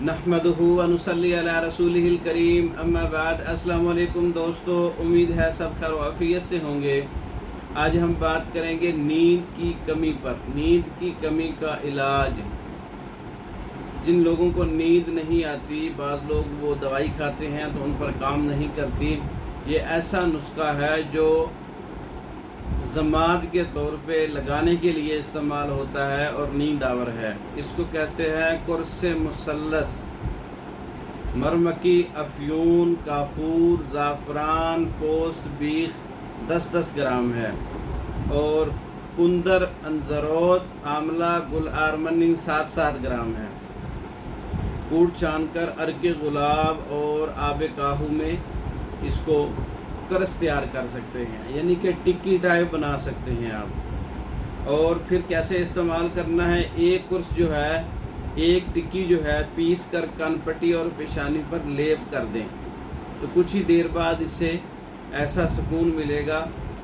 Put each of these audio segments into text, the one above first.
नहमदुहु व नुसल्ली अला रसूलिहिल करीम अम्मा बाद। अस्सलाम वालेकुम दोस्तों, उम्मीद है सब खैर आफियत से होंगे। आज हम बात करेंगे नींद की कमी पर। नींद की कमी का इलाज। जिन लोगों को नींद नहीं आती, बाज़ लोग वो दवाई खाते हैं तो उन पर काम नहीं करती। ये ऐसा नुस्खा है जो ज़मात के तौर पे लगाने के लिए इस्तेमाल होता है और नींद आवर है। इसको कहते हैं कुर्स मुसल्लस। मरमकी, अफ्यून, काफूर, ज़ाफ़रान, पोस्त, बीख 10-10 ग्राम है और कुंदर, अंजरोत, आमला, गुल आरमनी 7-7 ग्राम है। कूट छानकर अर्के गुलाब और आब काहू में इसको करस तैयार कर सकते हैं, यानी कि टिक्की टाइप बना सकते हैं आप। और फिर कैसे इस्तेमाल करना है, एक कुर्स जो है, एक टिक्की जो है पीस कर कनपट्टी और पेशानी पर लेप कर दें तो कुछ ही देर बाद इससे ऐसा सुकून मिलेगा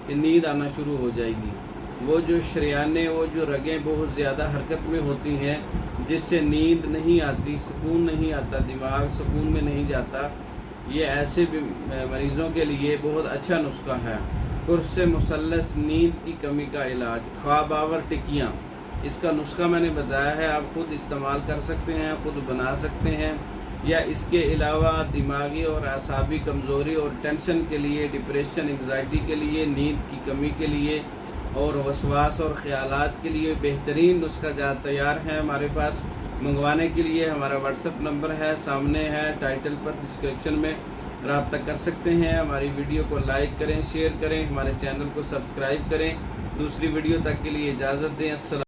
कि नींद आना शुरू हो जाएगी। वो जो शरियाने, वो जो रगें बहुत ज़्यादा हरकत में होती हैं जिससे नींद नहीं आती, सुकून नहीं आता, दिमाग सुकून में नहीं जाता, ये ऐसे मरीज़ों के लिए बहुत अच्छा नुस्खा है। कुर्स मुसल्लस, नींद की कमी का इलाज। ख्वाब आवर टिक्कियाँ, इसका नुस्खा मैंने बताया है, आप ख़ुद इस्तेमाल कर सकते हैं, ख़ुद बना सकते हैं। या इसके अलावा दिमागी और आसाबी कमज़ोरी और टेंशन के लिए, डिप्रेशन, एंग्जाइटी के लिए, नींद की कमी के लिए और वसवास और ख़यालात के लिए बेहतरीन नुस्खा तैयार है हमारे पास। मंगवाने के लिए हमारा व्हाट्सएप नंबर है, सामने है टाइटल पर, डिस्क्रिप्शन में रब्ता कर सकते हैं। हमारी वीडियो को लाइक करें, शेयर करें, हमारे चैनल को सब्सक्राइब करें। दूसरी वीडियो तक के लिए इजाज़त दें। अस्सलाम।